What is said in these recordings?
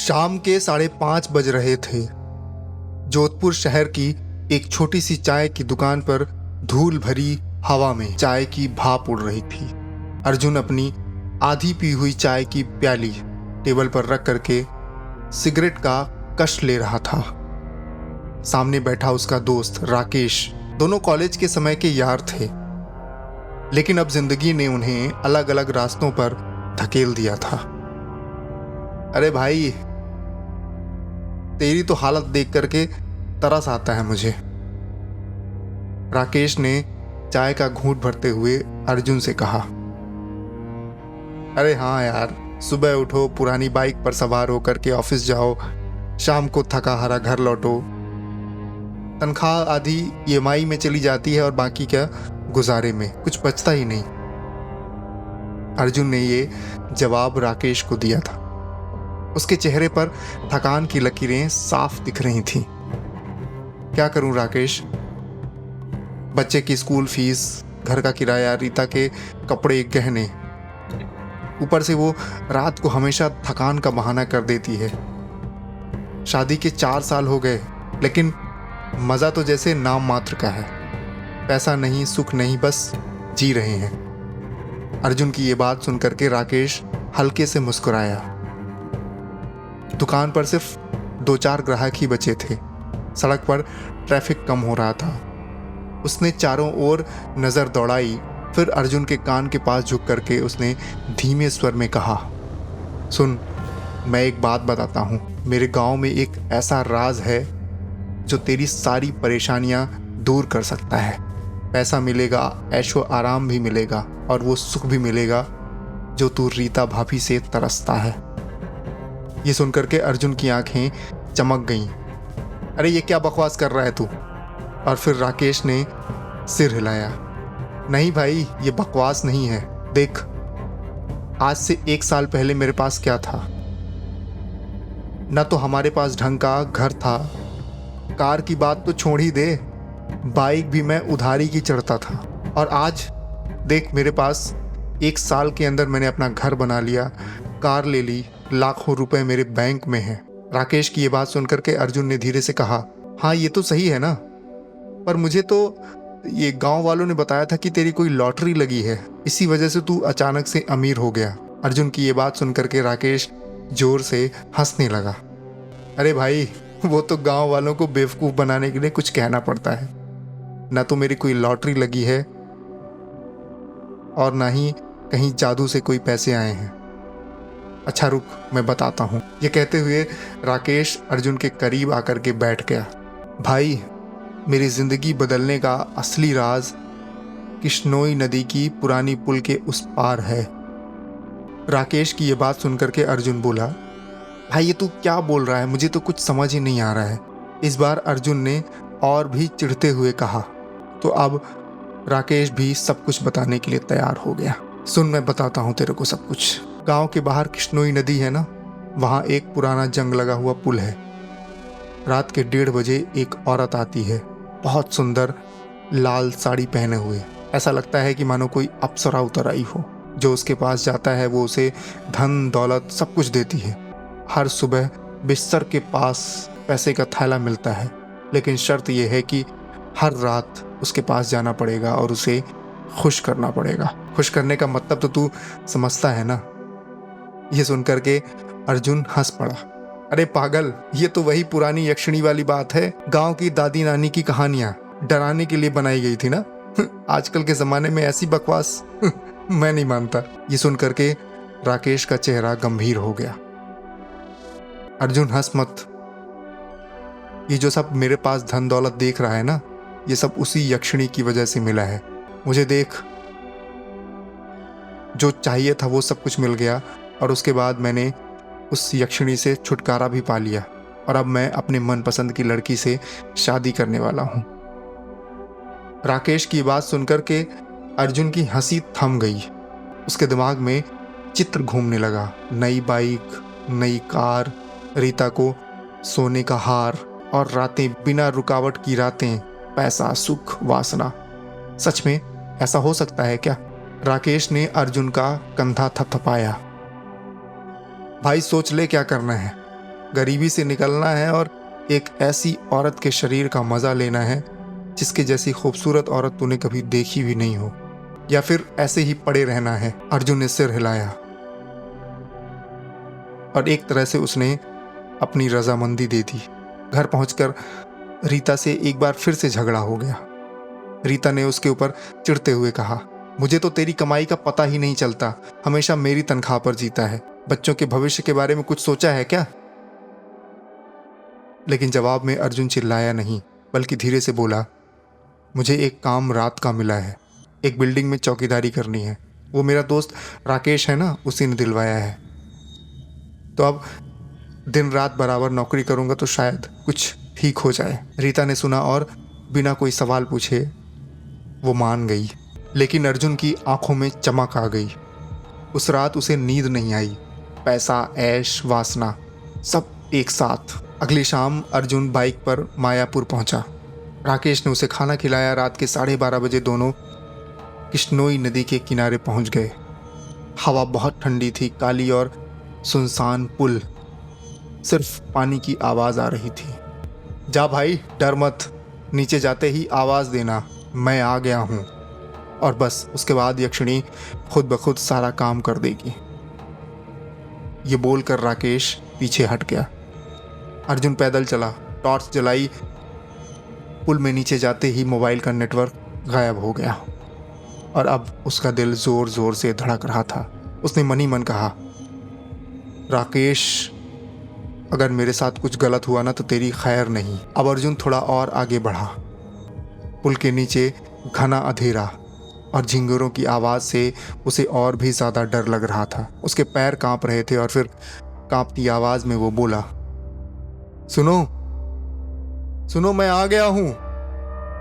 शाम के 5:30 बज रहे थे। जोधपुर शहर की एक छोटी सी चाय की दुकान पर धूल भरी हवा में चाय की भाप उड़ रही थी। अर्जुन अपनी आधी पी हुई चाय की प्याली टेबल पर रख करके सिगरेट का कश ले रहा था। सामने बैठा उसका दोस्त राकेश। दोनों कॉलेज के समय के यार थे, लेकिन अब जिंदगी ने उन्हें अलग अलग रास्तों पर धकेल दिया था। अरे भाई, तेरी तो हालत देख करके तरस आता है मुझे। राकेश ने चाय का घूंट भरते हुए अर्जुन से कहा। अरे हाँ यार, सुबह उठो, पुरानी बाइक पर सवार होकर के ऑफिस जाओ, शाम को थका हारा घर लौटो, तनख्वाह आधी ईएमआई में चली जाती है और बाकी क्या गुजारे में कुछ बचता ही नहीं। अर्जुन ने ये जवाब राकेश को दिया था। उसके चेहरे पर थकान की लकीरें साफ दिख रही थीं। क्या करूं राकेश, बच्चे की स्कूल फीस, घर का किराया, रीता के कपड़े, गहने, ऊपर से वो रात को हमेशा थकान का बहाना कर देती है। शादी के 4 साल हो गए, लेकिन मज़ा तो जैसे नाम मात्र का है। पैसा नहीं, सुख नहीं, बस जी रहे हैं। अर्जुन की ये बात सुनकर के राकेश हल्के से मुस्कुराया। दुकान पर सिर्फ 2-4 ग्राहक ही बचे थे। सड़क पर ट्रैफिक कम हो रहा था। उसने चारों ओर नज़र दौड़ाई, फिर अर्जुन के कान के पास झुक करके उसने धीमे स्वर में कहा, सुन, मैं एक बात बताता हूँ। मेरे गांव में एक ऐसा राज है जो तेरी सारी परेशानियाँ दूर कर सकता है। पैसा मिलेगा, ऐशो आराम भी मिलेगा और वो सुख भी मिलेगा जो तू रीता भाभी से तरसता है। ये सुनकर के अर्जुन की आंखें चमक गईं। अरे ये क्या बकवास कर रहा है तू? और फिर राकेश ने सिर हिलाया। नहीं भाई, ये बकवास नहीं है। देख, आज से 1 साल पहले मेरे पास क्या था? ना तो हमारे पास ढंग का घर था, कार की बात तो छोड़ ही दे, बाइक भी मैं उधारी की चढ़ता था। और आज देख, मेरे पास 1 साल के अंदर मैंने अपना घर बना लिया, कार ले ली, लाखों रुपए मेरे बैंक में हैं। राकेश की ये बात सुनकर के अर्जुन ने धीरे से कहा, हाँ ये तो सही है ना, पर मुझे तो ये गांव वालों ने बताया था कि तेरी कोई लॉटरी लगी है, इसी वजह से तू अचानक से अमीर हो गया। अर्जुन की ये बात सुनकर के राकेश जोर से हंसने लगा। अरे भाई, वो तो गांव वालों को बेवकूफ़ बनाने के लिए कुछ कहना पड़ता है। ना तो मेरी कोई लॉटरी लगी है और ना ही कहीं जादू से कोई पैसे आए हैं। अच्छा रुक, मैं बताता हूँ। ये कहते हुए राकेश अर्जुन के करीब आकर के बैठ गया। भाई, मेरी ज़िंदगी बदलने का असली राज किश्नोई नदी की पुरानी पुल के उस पार है। राकेश की ये बात सुनकर के अर्जुन बोला, भाई ये तू क्या बोल रहा है? मुझे तो कुछ समझ ही नहीं आ रहा है। इस बार अर्जुन ने और भी चिढ़ते हुए कहा। तो अब राकेश भी सब कुछ बताने के लिए तैयार हो गया। सुन, मैं बताता हूँ तेरे को सब कुछ। गांव के बाहर किश्नोई नदी है ना, वहाँ एक पुराना जंग लगा हुआ पुल है। रात के 1:30 बजे एक औरत आती है, बहुत सुंदर, लाल साड़ी पहने हुए। ऐसा लगता है कि मानो कोई अप्सरा उतर आई हो। जो उसके पास जाता है वो उसे धन दौलत सब कुछ देती है। हर सुबह बिस्तर के पास पैसे का थैला मिलता है, लेकिन शर्त यह है कि हर रात उसके पास जाना पड़ेगा और उसे खुश करना पड़ेगा। खुश करने का मतलब तो तू समझता है ना? ये सुनकर के अर्जुन हंस पड़ा। अरे पागल, ये तो वही पुरानी यक्षिणी वाली बात है। गांव की दादी नानी की कहानियां डराने के लिए बनाई गई थी ना। आजकल के ज़माने में ऐसी बकवास मैं नहीं मानता। ये सुनकर के राकेश का चेहरा गंभीर हो गया। अर्जुन हंस मत। ये जो सब मेरे पास धन दौलत देख रहा है ना, ये सब उसी यक्षिणी की वजह से मिला है। मुझे देख, जो चाहिए था वो सब कुछ मिल गया और उसके बाद मैंने उस यक्षिणी से छुटकारा भी पा लिया और अब मैं अपने मनपसंद की लड़की से शादी करने वाला हूँ। राकेश की बात सुनकर के अर्जुन की हंसी थम गई। उसके दिमाग में चित्र घूमने लगा। नई बाइक, नई कार, रीता को सोने का हार और रातें बिना रुकावट की रातें, पैसा, सुख, वासना। सच में ऐसा हो सकता है क्या? राकेश ने अर्जुन का कंधा थपथपाया। भाई सोच ले क्या करना है। गरीबी से निकलना है और एक ऐसी औरत के शरीर का मजा लेना है जिसके जैसी खूबसूरत औरत तूने कभी देखी भी नहीं हो, या फिर ऐसे ही पड़े रहना है। अर्जुन ने सिर हिलाया और एक तरह से उसने अपनी रजामंदी दे दी। घर पहुंचकर रीता से एक बार फिर से झगड़ा हो गया। रीता ने उसके ऊपर चिढ़ते हुए कहा, मुझे तो तेरी कमाई का पता ही नहीं चलता, हमेशा मेरी तनख्वाह पर जीता है। बच्चों के भविष्य के बारे में कुछ सोचा है क्या? लेकिन जवाब में अर्जुन चिल्लाया नहीं, बल्कि धीरे से बोला, मुझे एक काम रात का मिला है, एक बिल्डिंग में चौकीदारी करनी है। वो मेरा दोस्त राकेश है ना, उसी ने दिलवाया है। तो अब दिन रात बराबर नौकरी करूंगा तो शायद कुछ ठीक हो जाए। रीता ने सुना और बिना कोई सवाल पूछे वो मान गई। लेकिन अर्जुन की आंखों में चमक आ गई। उस रात उसे नींद नहीं आई। पैसा, ऐश, वासना सब एक साथ। अगली शाम अर्जुन बाइक पर मायापुर पहुंचा। राकेश ने उसे खाना खिलाया। रात के 12:30 बजे दोनों किश्नोई नदी के किनारे पहुंच गए। हवा बहुत ठंडी थी। काली और सुनसान पुल, सिर्फ पानी की आवाज आ रही थी। जा भाई, डर मत, नीचे जाते ही आवाज देना, मैं आ गया हूं। और बस उसके बाद यक्षिणी खुद ब खुद सारा काम कर देगी। ये बोलकर राकेश पीछे हट गया। अर्जुन पैदल चला, टॉर्च जलाई। पुल में नीचे जाते ही मोबाइल का नेटवर्क गायब हो गया और अब उसका दिल जोर जोर से धड़क रहा था। उसने मन ही मन कहा, राकेश, अगर मेरे साथ कुछ गलत हुआ ना तो तेरी खैर नहीं। अब अर्जुन थोड़ा और आगे बढ़ा। पुल के नीचे घना अंधेरा और झिंगुरों की आवाज से उसे और भी ज्यादा डर लग रहा था। उसके पैर कांप रहे थे और फिर कांपती आवाज में वो बोला, सुनो सुनो, मैं आ गया हूं।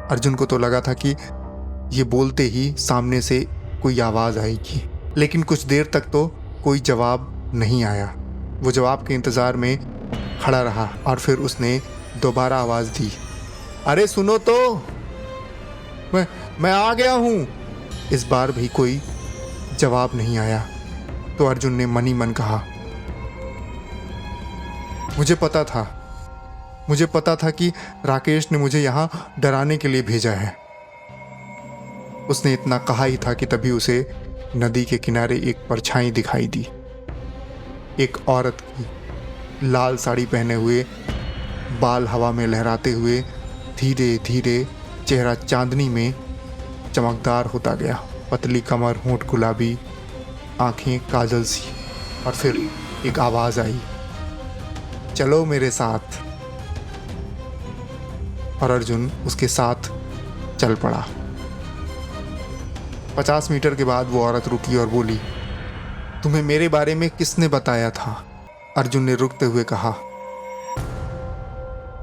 अर्जुन को तो लगा था कि ये बोलते ही सामने से कोई आवाज आएगी, लेकिन कुछ देर तक तो कोई जवाब नहीं आया। वो जवाब के इंतजार में खड़ा रहा और फिर उसने दोबारा आवाज दी, अरे सुनो तो, मैं आ गया हूं। इस बार भी कोई जवाब नहीं आया। तो अर्जुन ने मन ही मन कहा, मुझे पता था कि राकेश ने मुझे यहां डराने के लिए भेजा है। उसने इतना कहा ही था कि तभी उसे नदी के किनारे एक परछाई दिखाई दी। एक औरत की, लाल साड़ी पहने हुए, बाल हवा में लहराते हुए, धीरे धीरे चेहरा चांदनी में चमकदार होता गया। पतली कमर, होंठ गुलाबी, आंखें काजल सी। और फिर एक आवाज आई, चलो मेरे साथ। और अर्जुन उसके साथ चल पड़ा। 50 मीटर के बाद वो औरत रुकी और बोली, तुम्हें मेरे बारे में किसने बताया था? अर्जुन ने रुकते हुए कहा,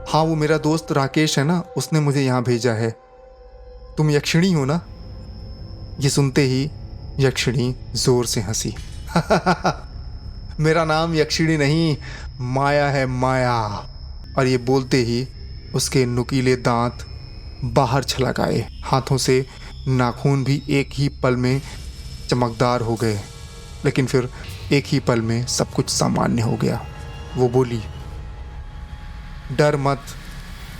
हाँ, वो मेरा दोस्त राकेश है ना, उसने मुझे यहाँ भेजा है। तुम यक्षिणी हो ना? ये सुनते ही यक्षिणी जोर से हंसी। मेरा नाम यक्षिणी नहीं, माया है, माया। और ये बोलते ही उसके नुकीले दांत बाहर छलक आए। हाथों से नाखून भी एक ही पल में चमकदार हो गए। लेकिन फिर एक ही पल में सब कुछ सामान्य हो गया। वो बोली, डर मत,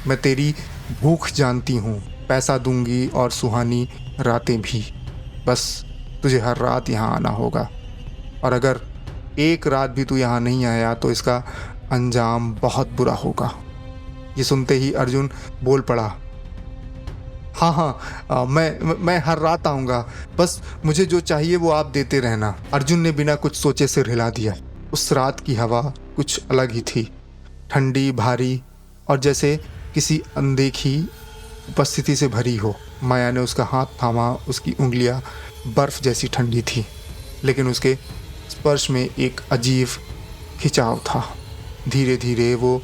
मैं तेरी भूख जानती हूँ। पैसा दूंगी और सुहानी रातें भी। बस तुझे हर रात यहाँ आना होगा। और अगर एक रात भी तू यहाँ नहीं आया तो इसका अंजाम बहुत बुरा होगा। ये सुनते ही अर्जुन बोल पड़ा, हाँ, मैं हर रात आऊँगा। बस मुझे जो चाहिए वो आप देते रहना। अर्जुन ने बिना कुछ सोचे सिर हिला दिया। उस रात की हवा कुछ अलग ही थी, ठंडी, भारी और जैसे किसी अनदेखी उपस्थिति से भरी हो। माया ने उसका हाथ थामा। उसकी उंगलियां बर्फ जैसी ठंडी थी, लेकिन उसके स्पर्श में एक अजीब खिंचाव था। धीरे धीरे वो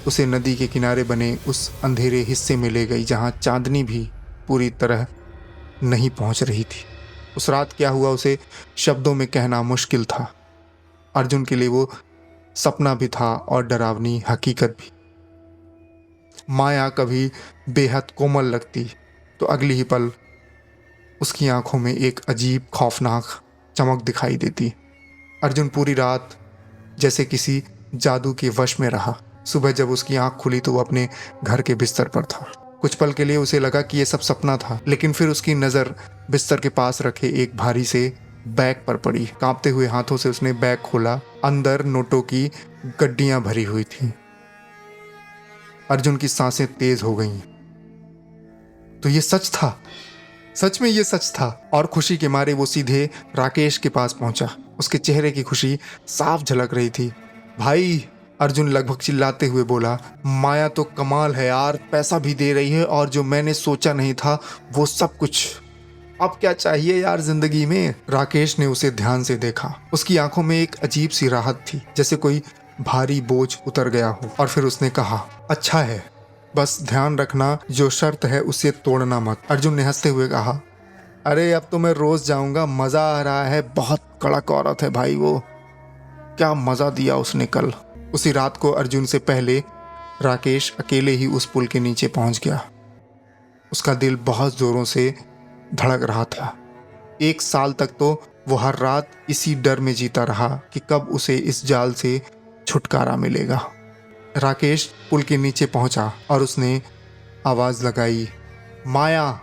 उसे नदी के किनारे बने उस अंधेरे हिस्से में ले गई जहाँ चांदनी भी पूरी तरह नहीं पहुँच रही थी। उस रात क्या हुआ उसे शब्दों में कहना मुश्किल था। अर्जुन के लिए वो सपना भी था और डरावनी हकीकत भी। माया कभी बेहद कोमल लगती तो अगली ही पल उसकी आंखों में एक अजीब खौफनाक चमक दिखाई देती। अर्जुन पूरी रात जैसे किसी जादू के वश में रहा। सुबह जब उसकी आंख खुली तो वो अपने घर के बिस्तर पर था। कुछ पल के लिए उसे लगा कि ये सब सपना था, लेकिन फिर उसकी नज़र बिस्तर के पास रखे एक भारी से बैग पर पड़ी। कांपते हुए हाथों से उसने बैग खोला। अंदर नोटों की गड्डियां भरी हुई थी। अर्जुन की सांसें तेज हो गईं। तो ये सच था, सच में ये सच था। और खुशी के मारे वो सीधे राकेश के पास पहुंचा। उसके चेहरे की खुशी साफ झलक रही थी। भाई, अर्जुन लगभग चिल्लाते हुए बोला, माया तो कमाल है यार, पैसा भी दे रही है और जो मैंने सोचा नहीं था वो सब कुछ। अब क्या चाहिए यार जिंदगी में। राकेश ने उसे ध्यान से देखा। उसकी आंखों में एक अजीब सी राहत थी, जैसे कोई भारी बोझ उतर गया हो। और फिर उसने कहा, अच्छा है, बस ध्यान रखना जो शर्त है उसे तोड़ना मत। अर्जुन ने हंसते हुए कहा, अरे अब तो मैं रोज जाऊंगा, मजा आ रहा है। बहुत कड़क औरत है भाई वो, क्या मजा दिया उसने कल। उसी रात को अर्जुन से पहले राकेश अकेले ही उस पुल के नीचे पहुंच गया। उसका दिल बहुत जोरों से धड़क रहा था। 1 साल तक तो वो हर रात इसी डर में जीता रहा कि कब उसे इस जाल से छुटकारा मिलेगा। राकेश पुल के नीचे पहुंचा और उसने आवाज लगाई, माया।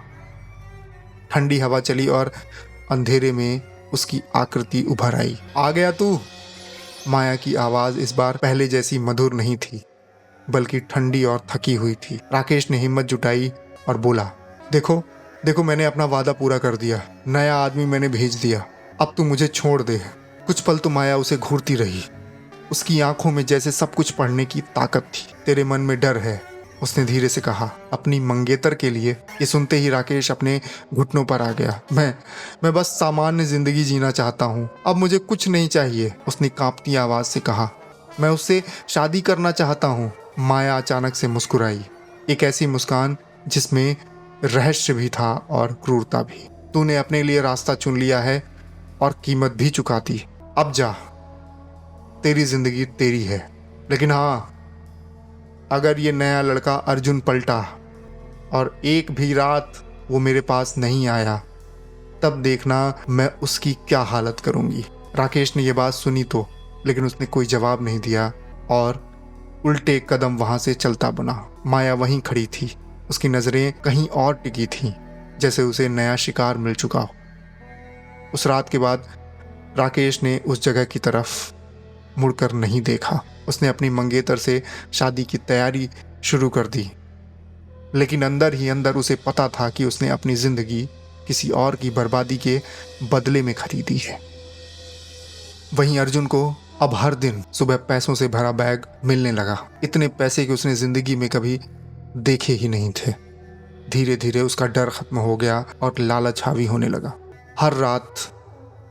ठंडी हवा चली और अंधेरे में उसकी आकृति उभर आई। आ गया तू। माया की आवाज इस बार पहले जैसी मधुर नहीं थी, बल्कि ठंडी और थकी हुई थी। राकेश ने हिम्मत जुटाई और बोला, देखो देखो, मैंने अपना वादा पूरा कर दिया। नया आदमी मैंने भेज दिया, अब तू मुझे छोड़ दे। कुछ पल तो माया उसे घूरती रही। उसकी आंखों में जैसे सब कुछ पढ़ने की ताकत थी। तेरे मन में डर है, उसने धीरे से कहा, अपनी मंगेतर के लिए। ये सुनते ही राकेश अपने घुटनों पर आ गया। मैं बस सामान्य जिंदगी जीना चाहता हूँ, अब मुझे कुछ नहीं चाहिए, उसने कांपती आवाज से कहा। मैं उससे शादी करना चाहता हूँ। माया अचानक से मुस्कुराई, एक ऐसी मुस्कान जिसमें रहस्य भी था और क्रूरता भी। तूने अपने लिए रास्ता चुन लिया है और कीमत भी चुका दी। अब जा, तेरी जिंदगी तेरी है। लेकिन हाँ, अगर ये नया लड़का अर्जुन पलटा और एक भी रात वो मेरे पास नहीं आया, तब देखना मैं उसकी क्या हालत करूंगी। राकेश ने यह बात सुनी तो, लेकिन उसने कोई जवाब नहीं दिया और उल्टे कदम वहां से चलता बना। माया वहीं खड़ी थी, उसकी नजरें कहीं और टिकी थीं, जैसे उसे नया शिकार मिल चुका हो। उस रात के बाद राकेश ने उस जगह की तरफ मुड़कर नहीं देखा। उसने अपनी मंगेतर से शादी की तैयारी शुरू कर दी, लेकिन अंदर ही अंदर उसे पता था कि उसने अपनी जिंदगी किसी और की बर्बादी के बदले में खरीदी है। वहीं अर्जुन को अब हर दिन सुबह पैसों से भरा बैग मिलने लगा। इतने पैसे कि उसने जिंदगी में कभी देखे ही नहीं थे। धीरे धीरे उसका डर खत्म हो गया और लालच हावी होने लगा। हर रात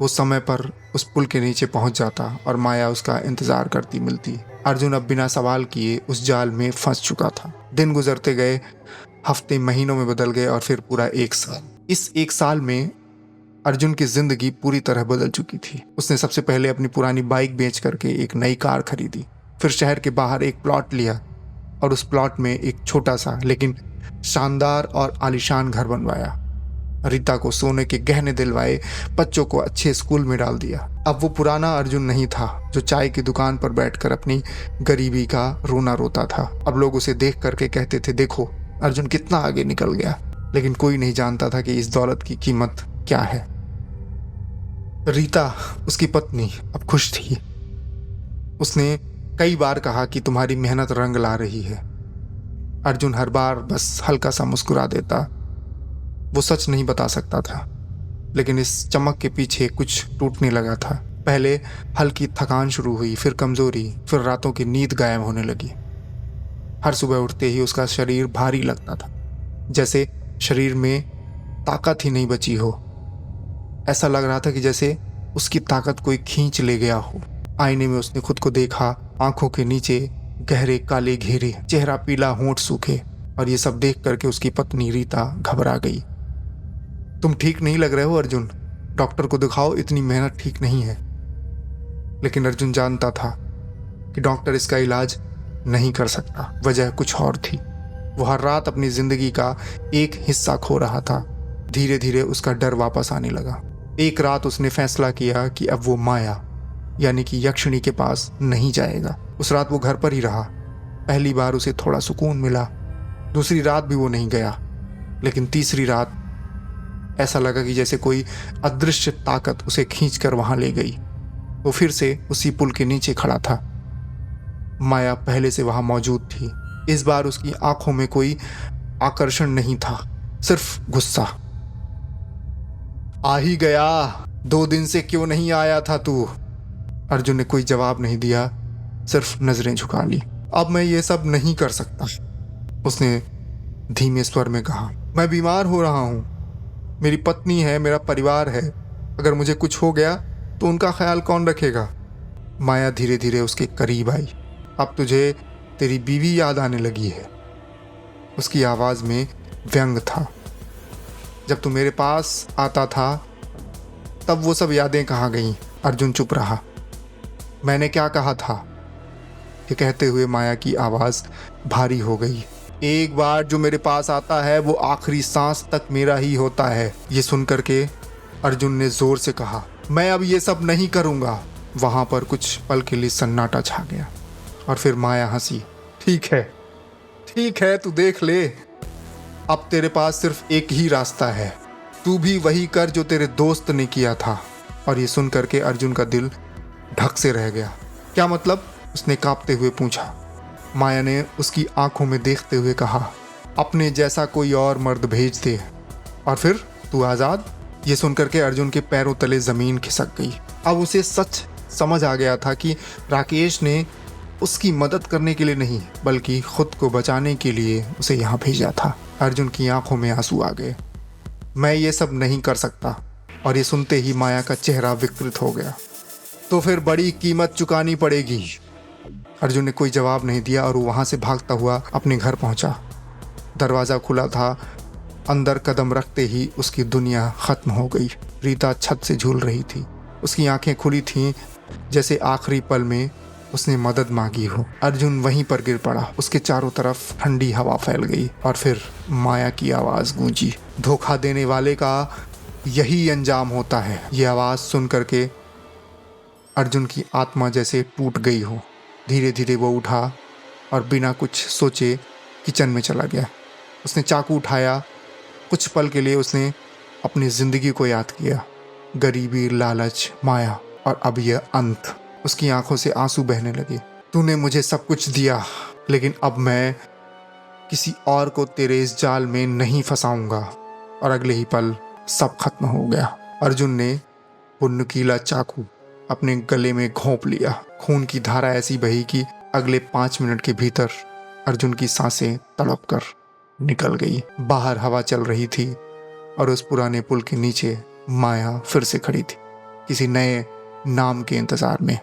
वो समय पर उस पुल के नीचे पहुंच जाता और माया उसका इंतजार करती मिलती। अर्जुन अब बिना सवाल किए उस जाल में फंस चुका था। दिन गुजरते गए, हफ्ते महीनों में बदल गए और फिर पूरा 1 साल। इस 1 साल में अर्जुन की जिंदगी पूरी तरह बदल चुकी थी। उसने सबसे पहले अपनी पुरानी बाइक बेच करके एक नई कार खरीदी। फिर शहर के बाहर एक प्लॉट लिया और उस प्लॉट में एक छोटा सा लेकिन शानदार और आलीशान घर बनवाया। रीता को सोने के गहने दिलवाए, बच्चों को अच्छे स्कूल में डाल दिया। अब वो पुराना अर्जुन नहीं था जो चाय की दुकान पर बैठकर अपनी गरीबी का रोना रोता था। अब लोग उसे देख करके कहते थे, देखो अर्जुन कितना आगे निकल गया। लेकिन कोई नहीं जानता था कि इस दौलत की कीमत क्या है। रीता, उसकी पत्नी, अब खुश थी। उसने कई बार कहा कि तुम्हारी मेहनत रंग ला रही है। अर्जुन हर बार बस हल्का सा मुस्कुरा देता। वो सच नहीं बता सकता था, लेकिन इस चमक के पीछे कुछ टूटने लगा था। पहले हल्की थकान शुरू हुई, फिर कमजोरी, फिर रातों की नींद गायब होने लगी। हर सुबह उठते ही उसका शरीर भारी लगता था, जैसे शरीर में ताकत ही नहीं बची हो। ऐसा लग रहा था कि जैसे उसकी ताकत कोई खींच ले गया हो। आईने में उसने खुद को देखा, आंखों के नीचे गहरे काले घेरे, चेहरा पीला, होंठ सूखे। और ये सब देख करके उसकी पत्नी रीता घबरा गई। तुम ठीक नहीं लग रहे हो अर्जुन, डॉक्टर को दिखाओ, इतनी मेहनत ठीक नहीं है। लेकिन अर्जुन जानता था कि डॉक्टर इसका इलाज नहीं कर सकता। वजह कुछ और थी। वो हर रात अपनी जिंदगी का एक हिस्सा खो रहा था। धीरे धीरे उसका डर वापस आने लगा। एक रात उसने फैसला किया कि अब वो माया, यानी कि यक्षिणी के पास नहीं जाएगा। उस रात वो घर पर ही रहा। पहली बार उसे थोड़ा सुकून मिला। दूसरी रात भी वो नहीं गया, लेकिन तीसरी रात ऐसा लगा कि जैसे कोई अदृश्य ताकत उसे खींचकर वहां ले गई। वो फिर से उसी पुल के नीचे खड़ा था। माया पहले से वहां मौजूद थी। इस बार उसकी आंखों में कोई आकर्षण नहीं था, सिर्फ गुस्सा। आ ही गया, 2 दिन से क्यों नहीं आया था तू? अर्जुन ने कोई जवाब नहीं दिया, सिर्फ नजरें झुका ली। अब मैं ये सब नहीं कर सकता, उसने धीमे स्वर में कहा। मैं बीमार हो रहा हूं, मेरी पत्नी है, मेरा परिवार है। अगर मुझे कुछ हो गया तो उनका ख्याल कौन रखेगा? माया धीरे धीरे उसके करीब आई। अब तुझे तेरी बीवी याद आने लगी है। उसकी आवाज में व्यंग था। जब तू मेरे पास आता था तब वो सब यादें कहाँ गईं? अर्जुन चुप रहा। मैंने क्या कहा था? ये कहते हुए माया की आवाज भारी हो गई। एक बार जो मेरे पास आता है वो आखिरी सांस तक मेरा ही होता है। ये सुनकर के अर्जुन ने जोर से कहा, मैं अब ये सब नहीं करूंगा। वहां पर कुछ पल के लिए सन्नाटा छा गया और फिर माया हंसी। ठीक है, तू देख ले। अब तेरे पास सिर्फ एक ही रास्ता है, तू भी वही कर जो तेरे दोस्त ने किया था। और ये सुनकर के अर्जुन का दिल ढक से रह गया। क्या मतलब? उसने कांपते हुए पूछा। माया ने उसकी आंखों में देखते हुए कहा, अपने जैसा कोई और मर्द भेज दे और फिर तू आजाद। ये सुनकर के अर्जुन के पैरों तले जमीन खिसक गई। अब उसे सच समझ आ गया था कि राकेश ने उसकी मदद करने के लिए नहीं, बल्कि खुद को बचाने के लिए उसे यहाँ भेजा था। अर्जुन की आंखों में आंसू आ गए। मैं ये सब नहीं कर सकता। और ये सुनते ही माया का चेहरा विकृत हो गया। तो फिर बड़ी कीमत चुकानी पड़ेगी। अर्जुन ने कोई जवाब नहीं दिया और वो वहां से भागता हुआ अपने घर पहुंचा। दरवाजा खुला था। अंदर कदम रखते ही उसकी दुनिया खत्म हो गई। रीता छत से झूल रही थी। उसकी आंखें खुली थीं, जैसे आखिरी पल में उसने मदद मांगी हो। अर्जुन वहीं पर गिर पड़ा। उसके चारों तरफ ठंडी हवा फैल गई और फिर माया की आवाज गूंजी, धोखा देने वाले का यही अंजाम होता है। ये आवाज सुन करके अर्जुन की आत्मा जैसे टूट गई हो। धीरे धीरे वो उठा और बिना कुछ सोचे किचन में चला गया। उसने चाकू उठाया। कुछ पल के लिए उसने अपनी जिंदगी को याद किया। गरीबी, लालच, माया और अब यह अंत। उसकी आंखों से आंसू बहने लगे। तूने मुझे सब कुछ दिया, लेकिन अब मैं किसी और को तेरे इस जाल में नहीं फंसाऊंगा। और अगले ही पल सब खत्म हो गया। अर्जुन ने वो नुकीला चाकू अपने गले में घोंप लिया। खून की धारा ऐसी बही कि अगले 5 मिनट के भीतर अर्जुन की सांसें तड़प कर निकल गई। बाहर हवा चल रही थी और उस पुराने पुल के नीचे माया फिर से खड़ी थी, किसी नए नाम के इंतजार में।